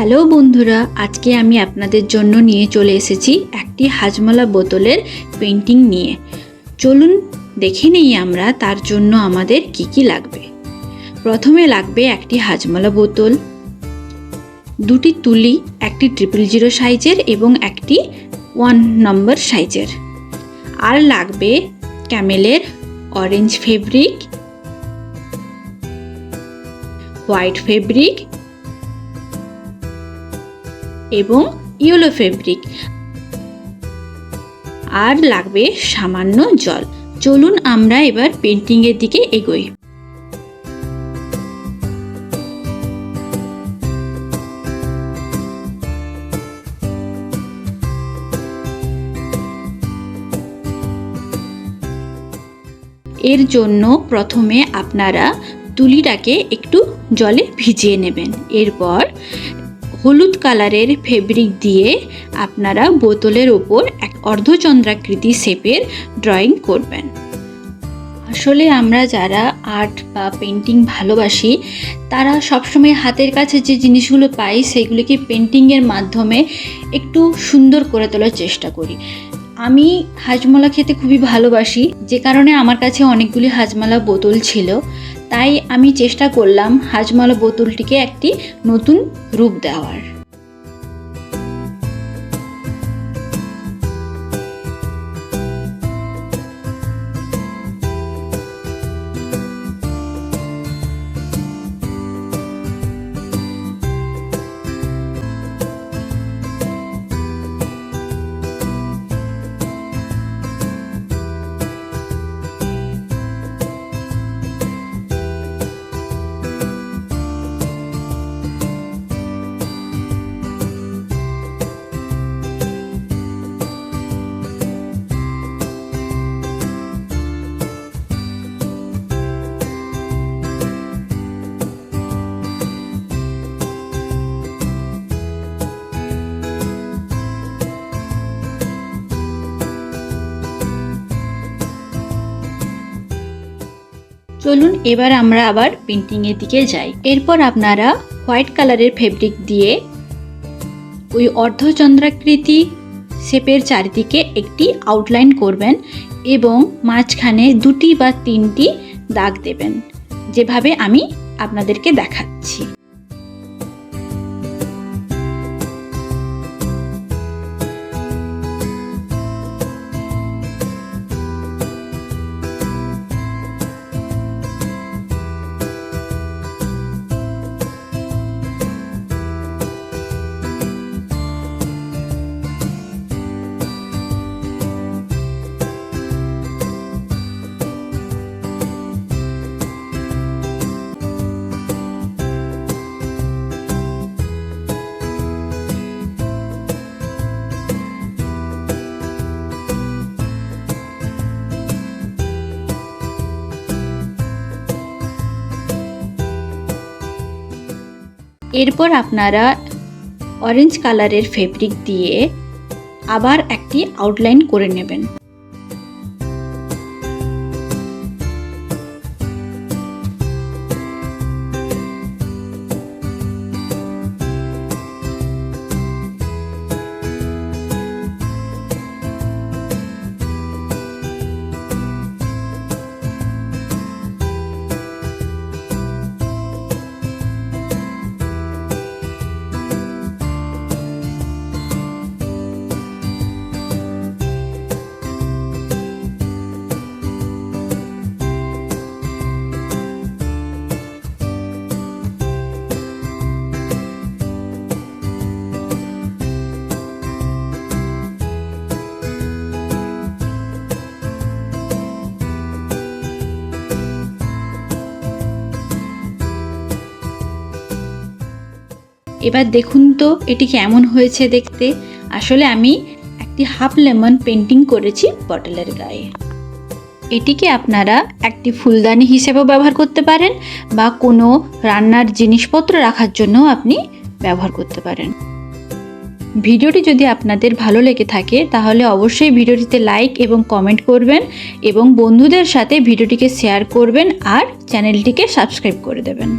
Hello বন্ধুরা, আজকে আমি আপনাদের জন্য নিয়ে চলে এসেছি একটি হাজমোলা বোতলের পেন্টিং নিয়ে। চলুন দেখে নেই আমরা তার জন্য আমাদের কি কি লাগবে। প্রথমে লাগবে একটি হাজমোলা বোতল, দুটি তুলি, একটি 000 সাইজের এবং একটি 1 নম্বর সাইজের। আর লাগবে ক্যামেলের অরেঞ্জ ফেব্রিক, হোয়াইট ফেব্রিক এবং ইয়েলো ফেব্রিক, আর লাগবে সামান্য জল। চলুন আমরা এবার পেন্টিংয়ের দিকে এগোই। এর জন্য প্রথমে আপনারা তুলিটাকে একটু জলে ভিজিয়ে নেবেন। এরপর হলুদ কালারের ফেব্রিক দিয়ে আপনারা বোতলের ওপর এক অর্ধচন্দ্রাকৃতি শেপের ড্রয়িং করবেন। আসলে আমরা যারা আর্ট বা পেন্টিং ভালোবাসি তারা সবসময় হাতের কাছে যে জিনিসগুলো পাই সেগুলিকে পেন্টিংয়ের মাধ্যমে একটু সুন্দর করে তোলার চেষ্টা করি। আমি হাজমোলা খেতে খুবই ভালোবাসি, যে কারণে আমার কাছে অনেকগুলি হাজমোলা বোতল ছিল। তাই আমি চেষ্টা করলাম হাজমোলা বোতলটিকে একটি নতুন রূপ দেওয়ার। চলুন এবার আমরা আবার পেন্টিংয়ের দিকে যাই। এরপর আপনারা হোয়াইট কালারের ফেব্রিক দিয়ে ওই অর্ধচন্দ্রাকৃতি শেপের চারিদিকে একটি আউটলাইন করবেন এবং মাঝখানে 2টি বা 3টি দাগ দেবেন, যেভাবে আমি আপনাদেরকে দেখাচ্ছি। এরপর আপনারা অরেঞ্জ কালারের ফেব্রিক দিয়ে আবার একটি আউটলাইন করে নেবেন। এবার দেখুন তো এটি কেমন হয়েছে দেখতে। আসলে আমি একটি হাফ লেমন পেন্টিং করেছি বটলের গায়ে। এটিকে আপনারা একটি ফুলদানি হিসেবেও ব্যবহার করতে পারেন বা কোনো রান্নার জিনিসপত্র রাখার জন্যও আপনি ব্যবহার করতে পারেন। ভিডিওটি যদি আপনাদের ভালো লেগে থাকে তাহলে অবশ্যই ভিডিওটিতে লাইক এবং কমেন্ট করবেন এবং বন্ধুদের সাথে ভিডিওটিকে শেয়ার করবেন আর চ্যানেলটিকে সাবস্ক্রাইব করে দেবেন।